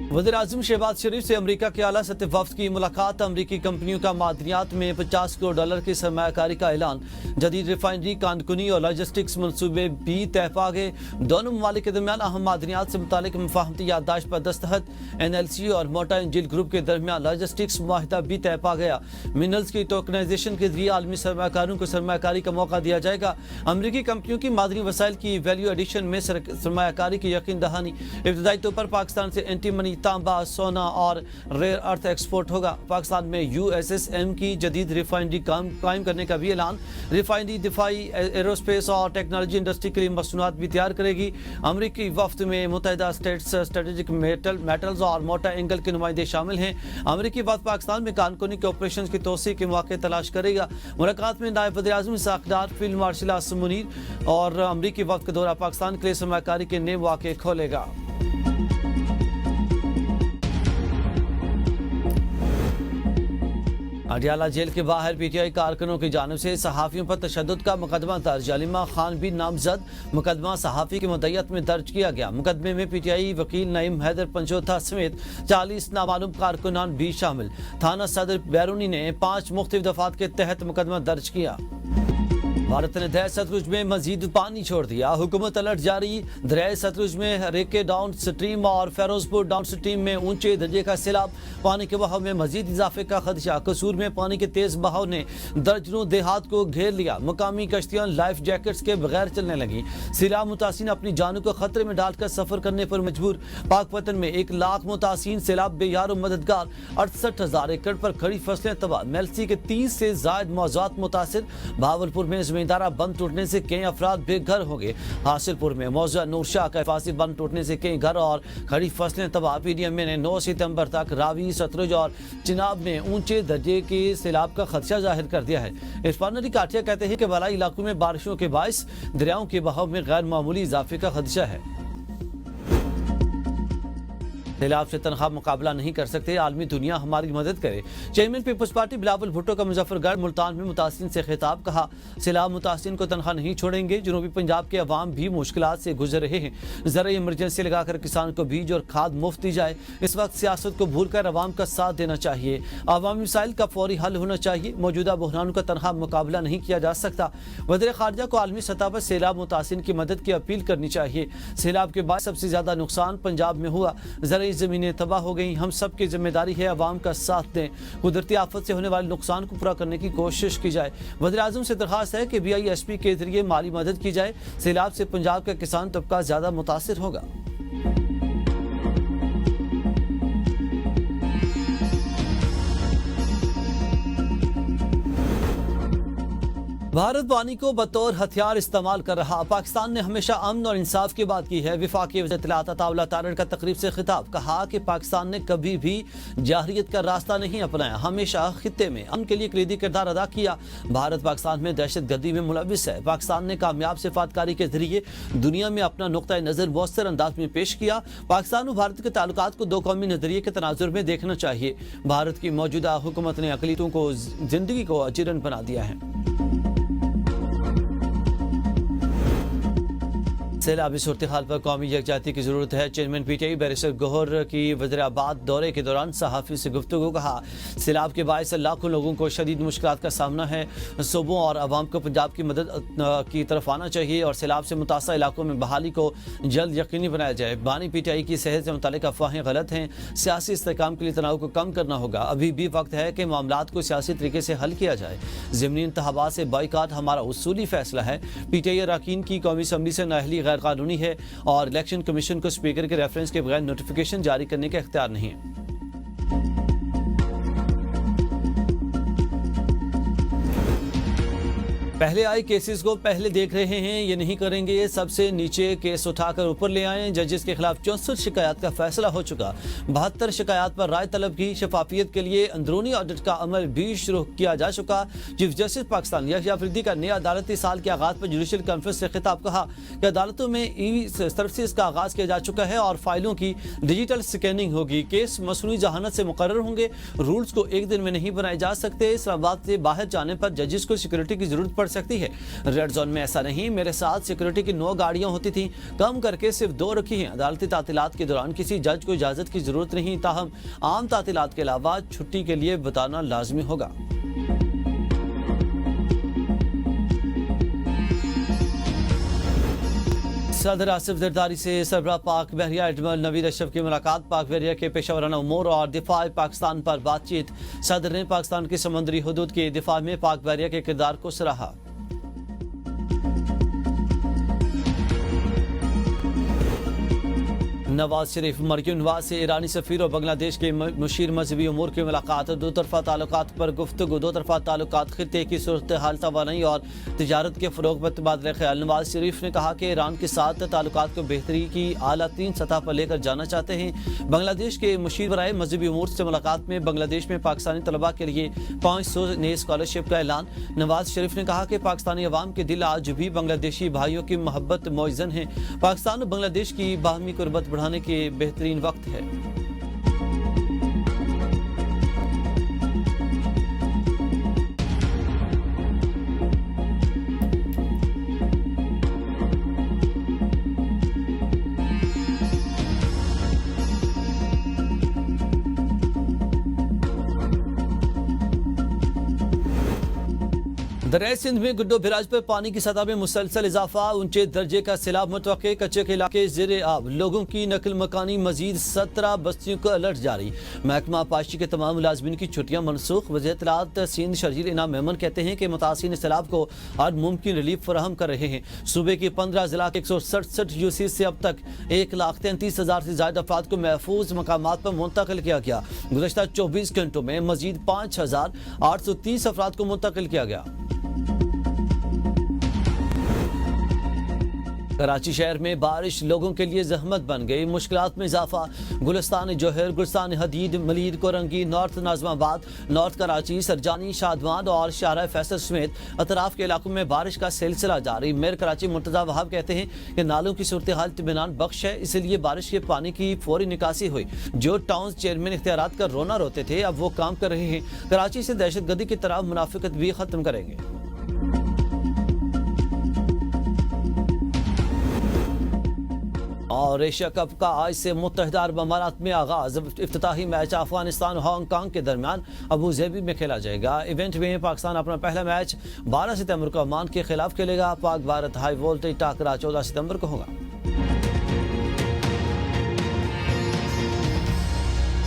वज़ीर-ए-आज़म शहबाज शरीफ से अमेरिका के आला सतह वफ़द की मुलाकात। अमेरिकी कंपनियों का मादनियात में $50 करोड़ की सरमायाकारी का ऐलान। जदीद रिफाइनरी, कानकुनी और लॉजिस्टिक्स मनसूबे भी तय पा गए। दोनों ममालिक के दरमियान अहम मादनियात से मुतालिक मुफाहमती याददाश्त पर दस्तखत। NLC और मोटा इंजिल ग्रुप के दरमियान लॉजिस्टिक्स मुआहिदा भी तय पा गया। मिनरल्स की टोकनाइजेशन के जरिए आलमी सरमाकारों को सरमाकारी का मौका दिया जाएगा। अमेरिकी कंपनियों की मादनी वसाइल की वैल्यू एडिशन में सरमाकारी की यकीन दहानी। इब्तदाई तौर पर पाकिस्तान से एंटी मनी, तांबा, सोना और रेयर अर्थ एक्सपोर्ट होगा। पाकिस्तान में USSM की जदीद रिफाइनरी कायम करने का भी ऐलान। रिफाइनरी दिफाई, एरोस्पेस और टेक्नोलॉजी इंडस्ट्री के लिए मसनूआत भी तैयार करेगी। अमेरिकी वफ्द में मुत्तहिदा स्टेट्स, स्ट्रेटेजिक मेटल्स और मोटा एंगल के नुमाइंदे शामिल हैं। अमेरिकी वफ्द पाकिस्तान में कानकुनी के ऑपरेशन की तोसी के मौके तलाश करेगा। मुलाकात में नायब वज़ीर-ए-आज़म इसहाक डार, फील्ड मार्शल आसिम मुनीर और अमेरिकी वफ्द का दौरा पाकिस्तान के लिए सरमाकारी के नए मौके खोलेगा। अडियाला जेल के बाहर PTI कारकुनों की जानिब से सहाफ़ियों पर तशद्दुद का मुकदमा दर्ज। अलीमा खान भी नामजद। मुकदमा सहाफ़ी की मुद्दत में दर्ज किया गया। मुकदमे में PTI वकील नईम हैदर पंजोथा समेत 40 नामालूम कारकुनान भी शामिल। थाना सदर बैरूनी ने 5 मुख्तलिफ दफात के तहत मुकदमा दर्ज किया। भारत ने दरिया सतलुज में मजीद पानी छोड़ दिया। हुकूमत अलर्ट जारी। दरिया सतलुज में रेके डाउन स्ट्रीम और फेरोजपुर डाउन स्ट्रीम में ऊंचे दर्जे का सैलाब। पानी के बहाव में मजीद इजाफे का खदशा। कसूर में पानी के तेज बहाव ने दर्जनों देहात को घेर लिया। मुकामी कश्तियां लाइफ जैकेट्स के बगैर चलने लगी। सैलाब मुतासिन अपनी जानों को खतरे में डालकर सफर करने पर मजबूर। पाकपतन में 1 लाख मुतासिन सैलाब बेयार मददगार। 68,000 एकड़ पर खड़ी फसलें तबाह। मेलसी के 30 से जायद मौजूद मुतासिर। भावलपुर में जमींदारा बंद टूटने से कई अफराद बेघर हो गए। हासिलपुर में मौजूदा नूरशाह का हिफाजती बंद टूटने से कई घर और खड़ी फसलें तबाह। PDM ने 9 सितंबर तक रावी, सतलुज और चिनाब में ऊंचे दर्जे के सैलाब का खदशा जाहिर कर दिया है। इरफान अली काटिया कहते हैं कि बलाई इलाकों में बारिशों के बायस दरियाओं के बहाव में गैर मामूली इजाफे का खदशा है। सैलाब से तनख्वाह मुकाबला नहीं कर सकते, आलमी दुनिया हमारी मदद करे। चेयरमैन पीपल्स पार्टी बिलावल भुट्टो का मुजफ्फरगढ़ मुल्तान में मुतासिन से खिताब। कहा, सैलाब मुतासिन को तनख्वाह नहीं छोड़ेंगे। जनूबी पंजाब के अवाम भी मुश्किलात से गुजर रहे हैं। ज़रा इमरजेंसी लगाकर किसान को बीज और खाद मुफ्त दी जाए। इस वक्त सियासत को भूल कर अवाम का साथ देना चाहिए। अवामी मसाइल का फौरी हल होना चाहिए। मौजूदा बहरानों का तनख्वाह मुकाबला नहीं किया जा सकता। वज़ीर ख़ारजा को आलमी सतह पर सैलाब मुतासिन की मदद की अपील करनी चाहिए। सैलाब के बाद सबसे ज्यादा नुकसान पंजाब में हुआ। ज़रा जमीनें तबाह हो गई। हम सब की जिम्मेदारी है अवाम का साथ दें। कुदरती आफत से होने वाले नुकसान को पूरा करने की कोशिश की जाए। वज़ीर-ए-आज़म से दरख्वास्त है कि BISP के जरिए माली मदद की जाए। सैलाब से पंजाब का किसान तबका ज्यादा मुतासिर होगा। भारत पानी को बतौर हथियार इस्तेमाल कर रहा। पाकिस्तान ने हमेशा अमन और इंसाफ की बात की है। वफाकी वज़ीर इत्तलात अताउल्लाह तारड़ का तकरीब से खिताब। कहा कि पाकिस्तान ने कभी भी जाहिरियत का रास्ता नहीं अपनाया, हमेशा खित्ते में अमन के लिए कलीदी किरदार अदा किया। भारत पाकिस्तान में दहशत गर्दी में मुलविस है। पाकिस्तान ने कामयाब सिफातकारी के जरिए दुनिया में अपना नुक्ता नज़र मौसर अंदाज में पेश किया। पाकिस्तान और भारत के ताल्लुकात को 2 कौमी नजरिए के तनाजुर में देखना चाहिए। भारत की मौजूदा हुकूमत ने अक़लियतों को जिंदगी को अजीरन बना दिया है। सैलाबी सूरत हाल पर कौमी यकजाती की जरूरत है। चेयरमैन PTI बैरिस्टर गौहर की वज़ीराबाद दौरे के दौरान सहाफ़ी से गुफ्तगू। कहा, सैलाब के बायस लाखों लोगों को शदीद मुश्किलात का सामना है। सूबों और अवाम को पंजाब की मदद की तरफ आना चाहिए और सैलाब से मुतासर इलाकों में बहाली को जल्द यकीनी बनाया जाए। बानी PTI की सेहत से मुतालिक अफवाहें गलत हैं। सियासी इस्तेहकाम के लिए तनाव को कम करना होगा। अभी भी वक्त है कि मामलात को सियासी तरीके से हल किया जाए। ज़िमनी इंतखाबात से बाइकाट हमारा उसूली फैसला है। PTI अरकान की कौमी असम्बली से नाअहली गैर कानूनी है और इलेक्शन कमीशन को स्पीकर के रेफरेंस के बगैर नोटिफिकेशन जारी करने का इख्तियार नहीं है। पहले आए केसेस को पहले देख रहे हैं, ये नहीं करेंगे। सबसे नीचे केस उठाकर ऊपर ले आए। जजेस के खिलाफ 64 शिकायत का फैसला हो चुका। 72 शिकायत पर राय तलब की। शफाफियत के लिए अंदरूनी ऑडिट का अमल भी शुरू किया जा चुका। चीफ जस्टिस पाकिस्तान यहया अफरीदी का नया अदालती साल के आगाज पर जुडिशल कॉन्फ्रेंस से खिताब। कहा कि अदालतों में सर्विसेज का आगाज किया जा चुका है और फाइलों की डिजिटल स्कैनिंग होगी। केस मसनूई जहानत से मुकर्रर होंगे। रूल्स को एक दिन में नहीं बनाए जा सकते। इस्लामाबाद से बाहर जाने पर जजेस को सिक्योरिटी की जरूरत पड़ पड़ सकती है। रेड जोन में ऐसा नहीं, मेरे साथ सिक्योरिटी की 9 गाड़ियां होती थी, कम करके सिर्फ 2 रखी हैं। अदालती तातीलात के दौरान किसी जज को इजाजत की जरूरत नहीं, ताहम आम तातीलात के अलावा छुट्टी के लिए बताना लाजमी होगा। सदर आसिफ जरदारी से सरबराह पाक बहरिया एडमिरल नवीद अशरफ की मुलाकात, पाक बहरिया के पेशावराना उमूर और दिफा पाकिस्तान पर बातचीत। सदर ने पाकिस्तान की समुद्री हदूद के दिफा में पाक बहरिया के किरदार को सराहा। नवाज शरीफ मरकज़ी नवाज से ईरानी सफीर और बांग्लादेश के मुशीर मजहबी उमूर की मुलाकात, दो तरफा ताल्लुकात पर गुफ्तगू, दो तरफा ताल्लुकात खित्ते की सूरत हाल, तवानाई और तिजारत के फ़रोग़ पर तबादला ख्याल। नवाज शरीफ ने कहा कि ईरान के साथ ताल्लुकात को बेहतरी की आला 3 सतह पर लेकर जाना चाहते हैं। बांग्लादेश के मुशीर बराए मजहबी उमूर से मुलाकात में बांग्लादेश में पाकिस्तानी तलबा के लिए 500 नए स्कॉलरशिप का ऐलान। नवाज शरीफ ने कहा कि पाकिस्तानी अवाम के दिल आज भी बांग्लादेशी भाइयों की मोहब्बत मौजन है। पाकिस्तान और बांग्लादेश की बाहमी कुर्बत बढ़ाने के बेहतरीन वक्त है। दरिया सिंध में गुड्डो बिराज पर पानी की सतह में मुसलसल इजाफा, ऊंचे दर्जे का सैलाब मुतवक्के, कच्चे के इलाके ज़ेरे आब, लोगों की नकल मकानी, मजीद 17 बस्तियों का अलर्ट जारी। महकमा पाशी के तमाम मुलाजमीन की छुट्टियां मनसूख। वज़ीर इत्तलात सिंध शर्जील इनाम मेमन कहते हैं कि मुतासिरीन सैलाब को हर मुमकिन रिलीफ फराहम कर रहे हैं। सूबे की 15 जिला के 167 यूसी से अब तक 1,33,000 से ज्यादा अफराद को महफूज मकामात पर मुंतकिल किया गया। गुज़श्ता 24 घंटों में मजीद 5,830 अफराद को मुंतकिल किया गया। कराची शहर में बारिश लोगों के लिए जहमत बन गई, मुश्किलात में इजाफा। गुलिस्तान जोहर, गुलिस्तान हदीद, मलीर, कोरंगी, नॉर्थ नाजमाबाद, नॉर्थ कराची, सरजानी, शादवान और शाहरा फैसल समेत अतराफ के इलाकों में बारिश का सिलसिला जारी। मेयर कराची मुर्तजा वहाब कहते हैं कि नालों की सूरत हाल इत्मीनान बख्श है, इसलिए बारिश के पानी की फौरी निकासी हुई। जो टाउन चेयरमैन इख्तियारात का रोना रोते थे, अब वो काम कर रहे हैं। कराची से दहशतगर्दी की तरफ मुनाफिकत भी खत्म करेंगे। और एशिया कप का आज से मुत्तहिदा अरब अमारात में आगाज। इफ्तिताही मैच अफगानिस्तान और हांगकांग के दरमियान अबू ज़ेबी में खेला जाएगा। इवेंट में पाकिस्तान अपना पहला मैच 12 सितंबर को ओमान के खिलाफ खेलेगा। पाक भारत हाई वोल्टेज टाकरा 14 सितंबर को होगा।